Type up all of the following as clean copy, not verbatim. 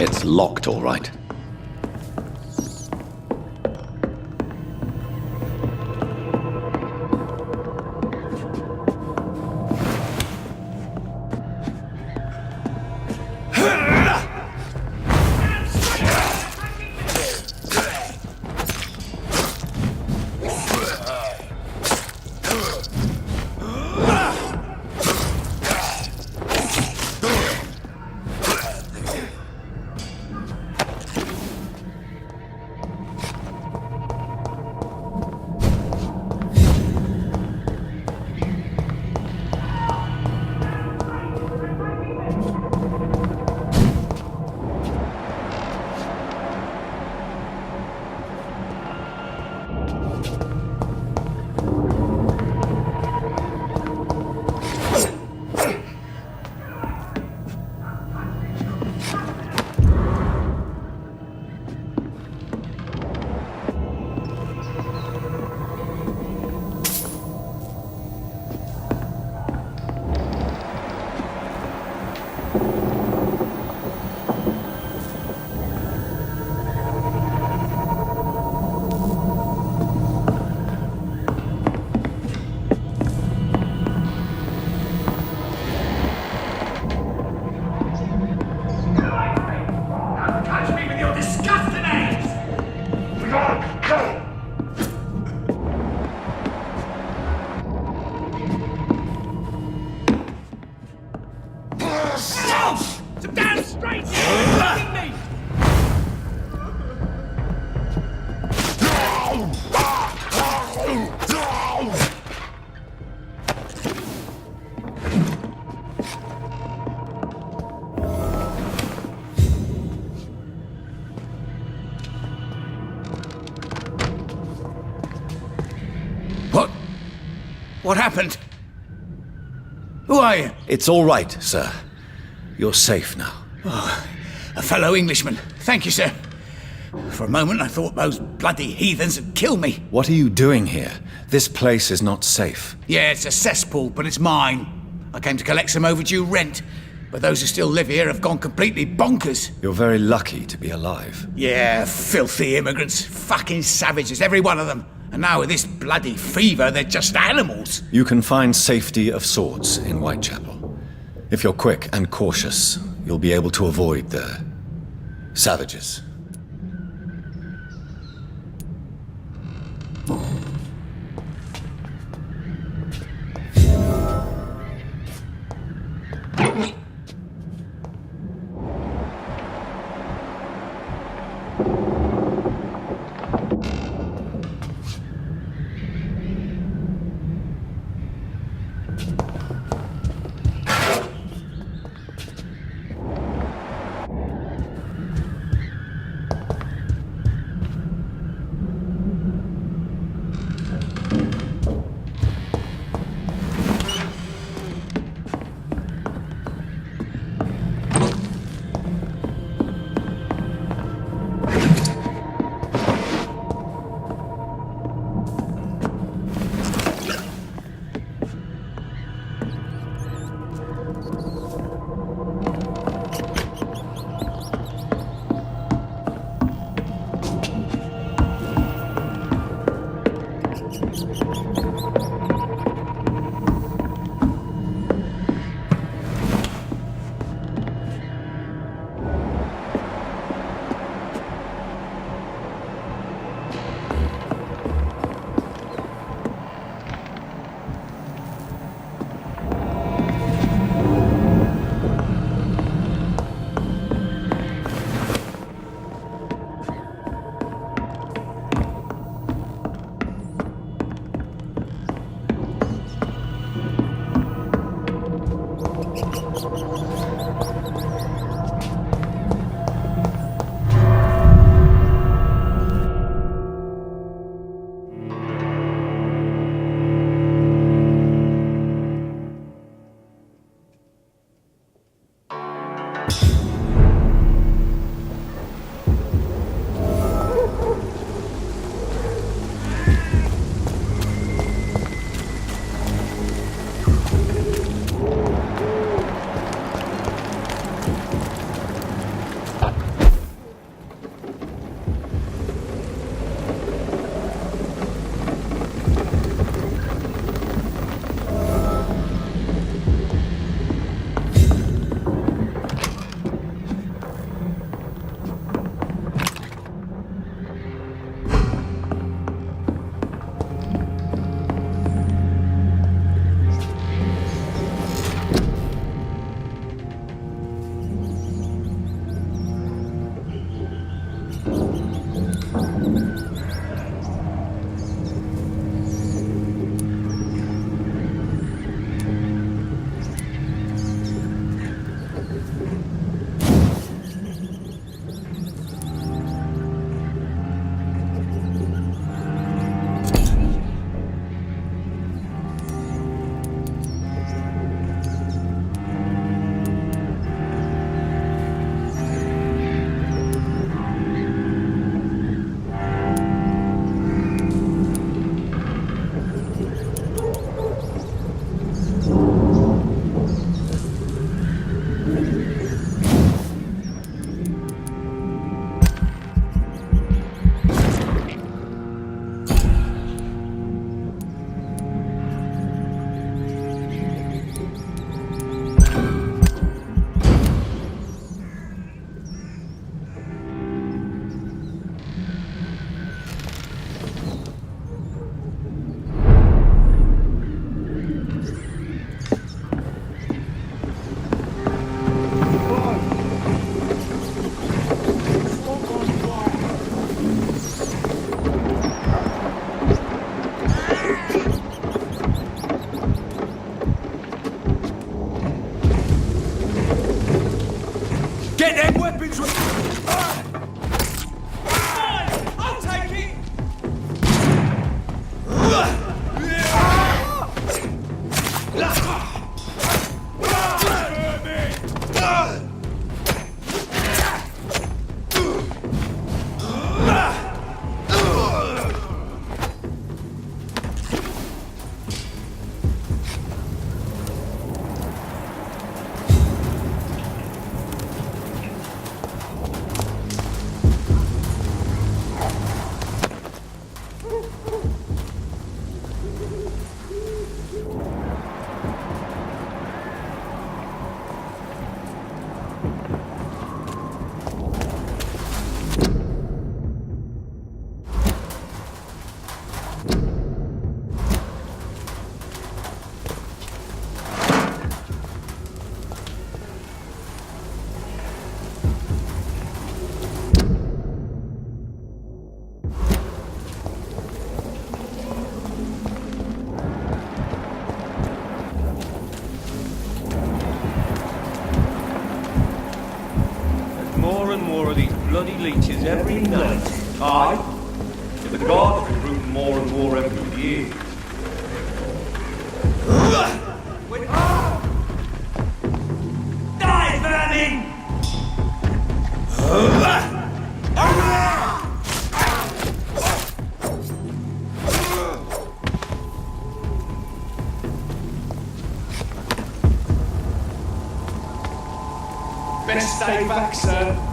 It's locked, all right. What happened? Who are you? It's all right, sir. You're safe now. Oh, a fellow Englishman. Thank you, sir. For a moment, I thought those bloody heathens had killed me. What are you doing here? This place is not safe. Yeah, it's a cesspool, but it's mine. I came to collect some overdue rent, but those who still live here have gone completely bonkers. You're very lucky to be alive. Yeah, filthy immigrants. Fucking savages, every one of them. And now with this bloody fever, they're just animals. You can find safety of sorts in Whitechapel. If you're quick and cautious, you'll be able to avoid the savages. bloody leeches every night. Aye? The gods have proven more and more every year. Die, vermin! Best stay back, sir.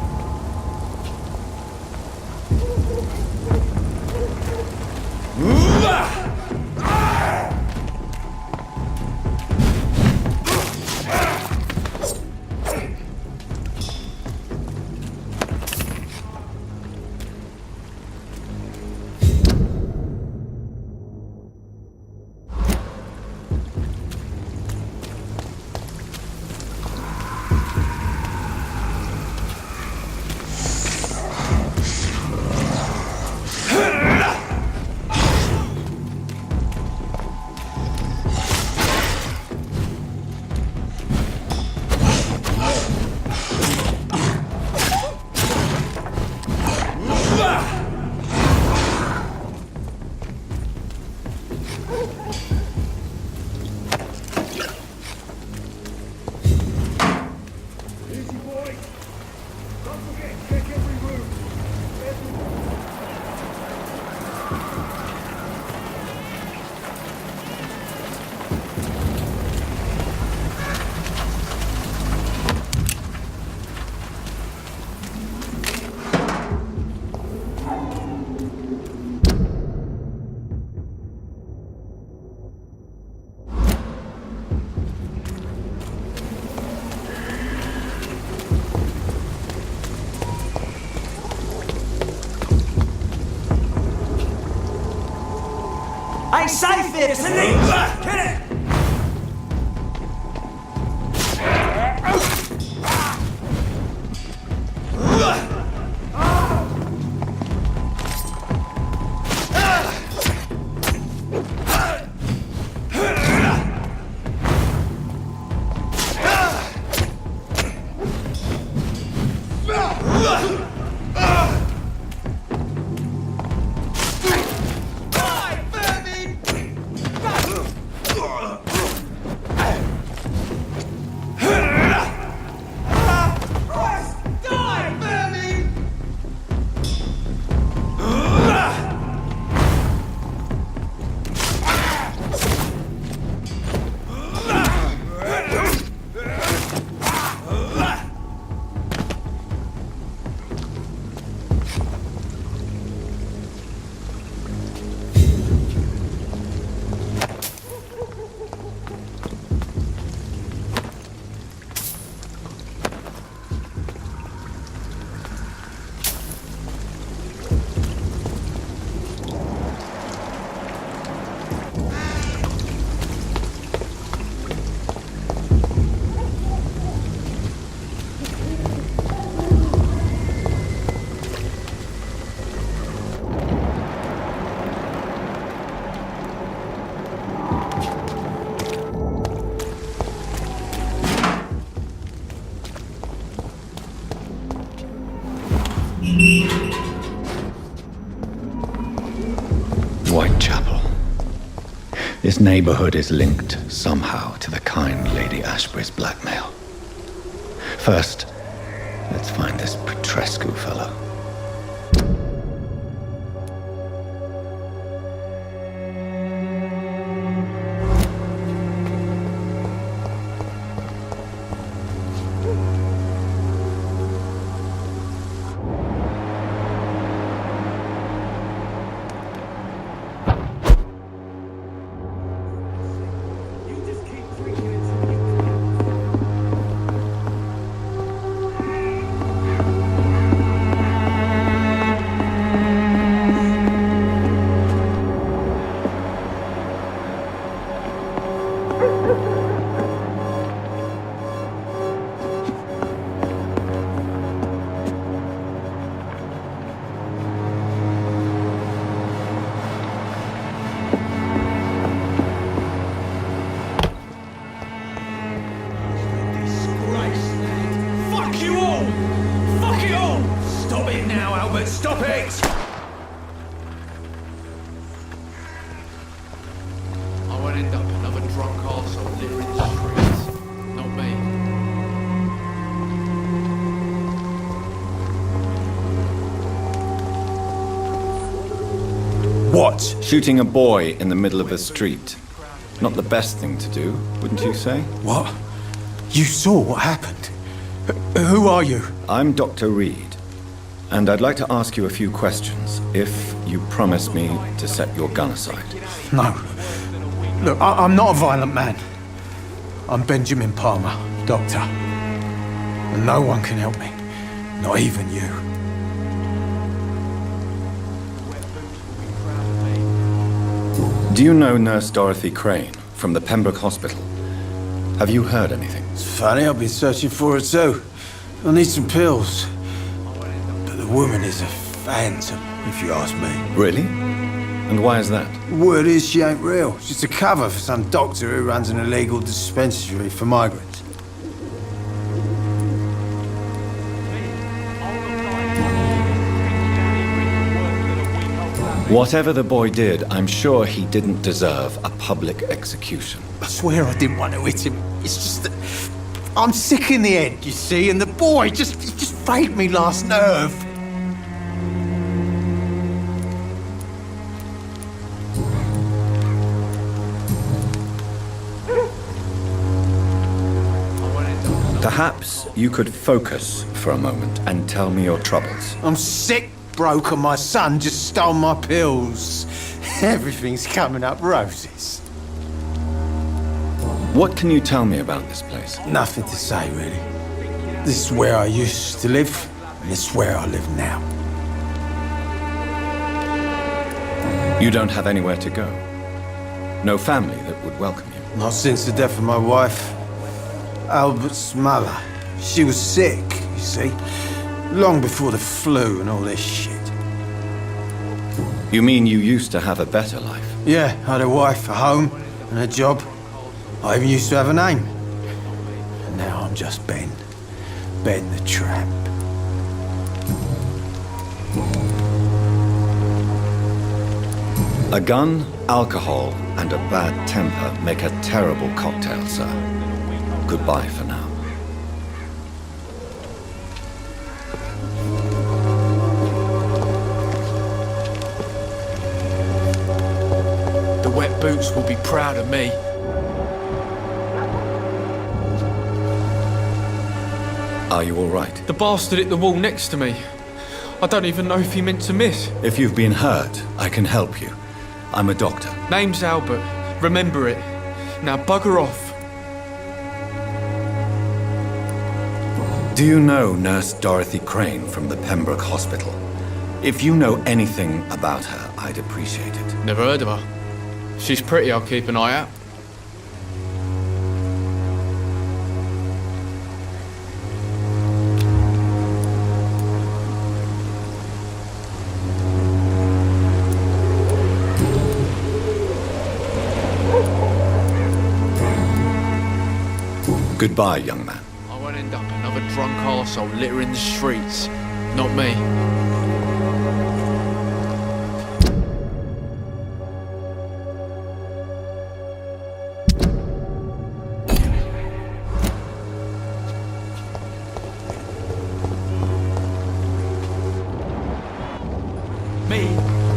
Ain't safe here, isn't it? Kill it! Whitechapel. This neighborhood is linked somehow to the kind Lady Ashbury's blackmail. First, let's find this Petrescu fellow. Albert, stop it! I won't end up another drunk arsehole littering the streets. Not me. What? Shooting a boy in the middle of a street. Not the best thing to do, wouldn't you say? What? You saw what happened? Who are you? I'm Dr. Reed, and I'd like to ask you a few questions, if you promise me to set your gun aside. No. Look, I'm not a violent man. I'm Benjamin Palmer, doctor. And no one can help me. Not even you. Do you know Nurse Dorothy Crane from the Pembroke Hospital? Have you heard anything? It's funny, I've been searching for her too. I need some pills. But the woman is a phantom, if you ask me. Really? And why is that? Word is she ain't real. She's a cover for some doctor who runs an illegal dispensary for migrants. Whatever the boy did, I'm sure he didn't deserve a public execution. I swear I didn't want to hit him. It's just that I'm sick in the head, you see, and the boy just frayed me last nerve. Perhaps you could focus for a moment and tell me your troubles. I'm sick, broke, and my son just stole my pills. Everything's coming up roses. What can you tell me about this place? Nothing to say, really. This is where I used to live, and this is where I live now. You don't have anywhere to go. No family that would welcome you. Not since the death of my wife, Albert's mother. She was sick, you see. Long before the flu and all this shit. You mean you used to have a better life? Yeah, I had a wife, a home, and a job. I even used to have a name. And now I'm just Ben. Ben the Tramp. A gun, alcohol, and a bad temper make a terrible cocktail, sir. Goodbye for now. The wet boots will be proud of me. Are you all right? The bastard hit the wall next to me. I don't even know if he meant to miss. If you've been hurt, I can help you. I'm a doctor. Name's Albert. Remember it. Now bugger off. Do you know Nurse Dorothy Crane from the Pembroke Hospital? If you know anything about her, I'd appreciate it. Never heard of her. She's pretty, I'll keep an eye out. Goodbye, young man. I won't end up another drunk arsehole littering the streets. Not me. Me,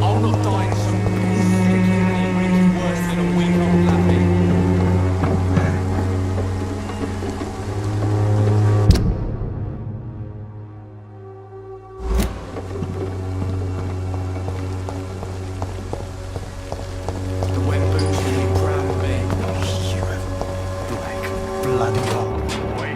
I'll not die in some worse than a week-old lappy. The wet boots will be proud of me. You have black, bloody heart, boy.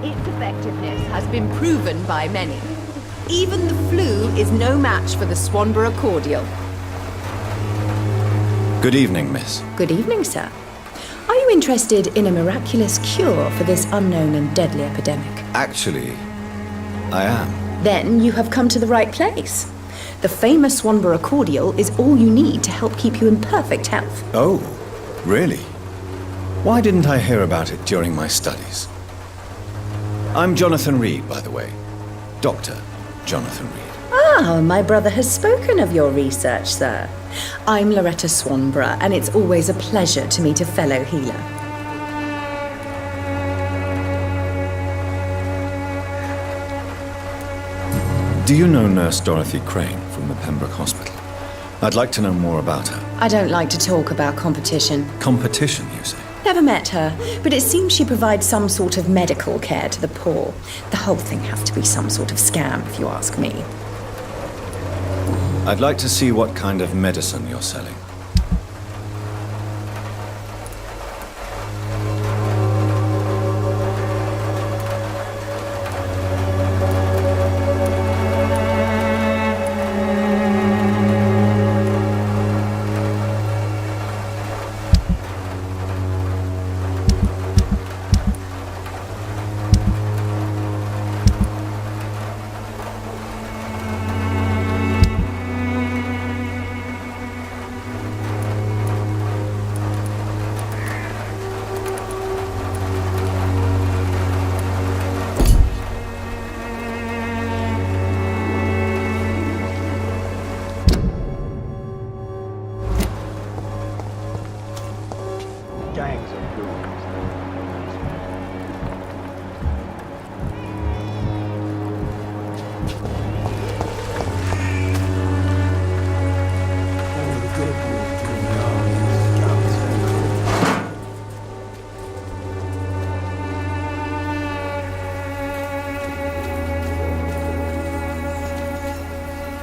Its effectiveness has been proven by many. Even the flu is no match for the Swanborough cordial. Good evening, miss. Good evening, sir. Are you interested in a miraculous cure for this unknown and deadly epidemic? Actually, I am. Then you have come to the right place. The famous Swanborough cordial is all you need to help keep you in perfect health. Oh, really? Why didn't I hear about it during my studies? I'm Jonathan Reed, by the way. Dr. Jonathan Reed. Ah, my brother has spoken of your research, sir. I'm Loretta Swanborough, and it's always a pleasure to meet a fellow healer. Do you know Nurse Dorothy Crane from the Pembroke Hospital? I'd like to know more about her. I don't like to talk about competition. Competition, you say? Never met her, but it seems she provides some sort of medical care to the poor. The whole thing has to be some sort of scam, if you ask me. I'd like to see what kind of medicine you're selling.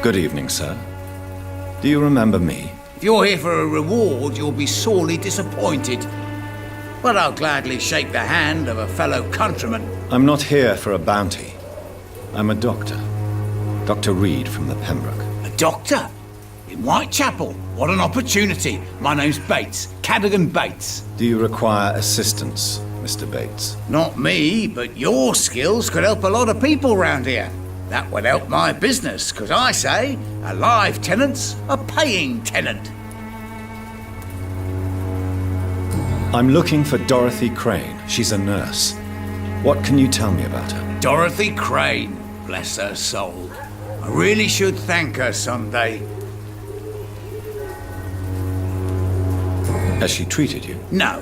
Good evening, sir. Do you remember me? If you're here for a reward, you'll be sorely disappointed. But I'll gladly shake the hand of a fellow countryman. I'm not here for a bounty. I'm a doctor. Dr. Reed from the Pembroke. A doctor? In Whitechapel? What an opportunity. My name's Bates. Cadogan Bates. Do you require assistance, Mr. Bates? Not me, but your skills could help a lot of people round here. That would help my business, because I say a live tenant's a paying tenant. I'm looking for Dorothy Crane. She's a nurse. What can you tell me about her? Dorothy Crane, bless her soul. I really should thank her someday. Has she treated you? No.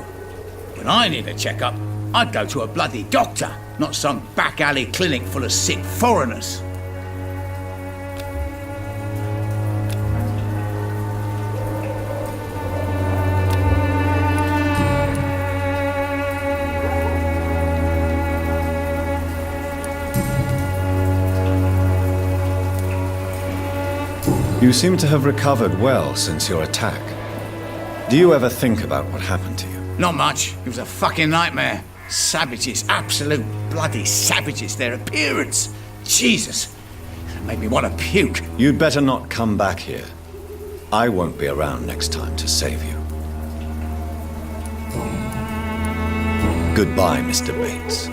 When I need a checkup, I'd go to a bloody doctor, not some back alley clinic full of sick foreigners. You seem to have recovered well since your attack. Do you ever think about what happened to you? Not much. It was a fucking nightmare. Savages, absolute bloody savages. Their appearance. Jesus. It made me want to puke. You'd better not come back here. I won't be around next time to save you. Goodbye, Mr. Bates.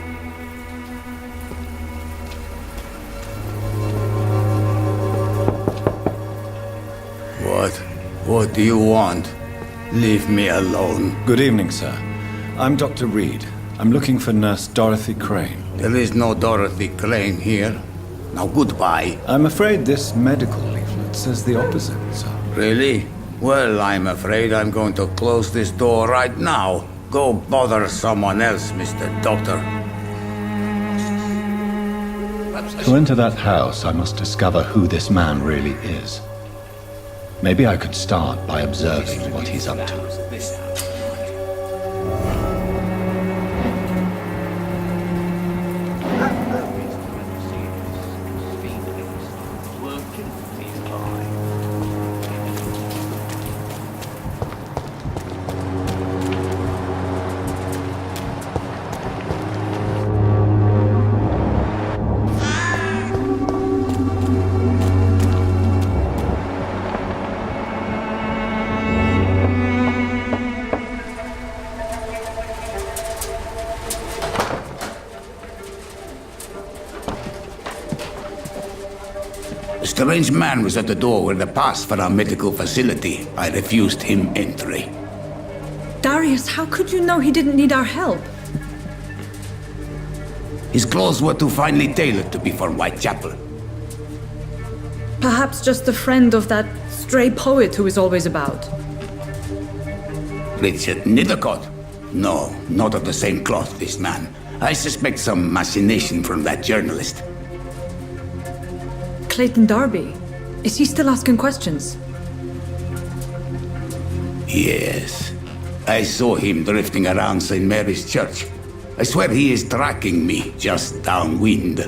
What do you want? Leave me alone. Good evening, sir. I'm Dr. Reed. I'm looking for Nurse Dorothy Crane. There is no Dorothy Crane here. Now goodbye. I'm afraid this medical leaflet says the opposite, sir. Really? Well, I'm afraid I'm going to close this door right now. Go bother someone else, Mr. Doctor. To enter that house, I must discover who this man really is. Maybe I could start by observing what he's up to. A strange man was at the door with a pass for our medical facility. I refused him entry. Dorothy Darius, how could you know he didn't need our help? His clothes were too finely tailored to be for Whitechapel. Perhaps just a friend of that stray poet who is always about. Richard Nethercott? No, not of the same cloth, this man. I suspect some machination from that journalist. Clayton Darby. Is he still asking questions? Yes. I saw him drifting around St. Mary's Church. I swear he is tracking me just downwind.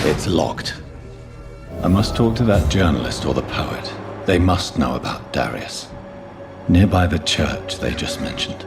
It's locked. I must talk to that journalist or the poet. They must know about Darius. Nearby the church they just mentioned.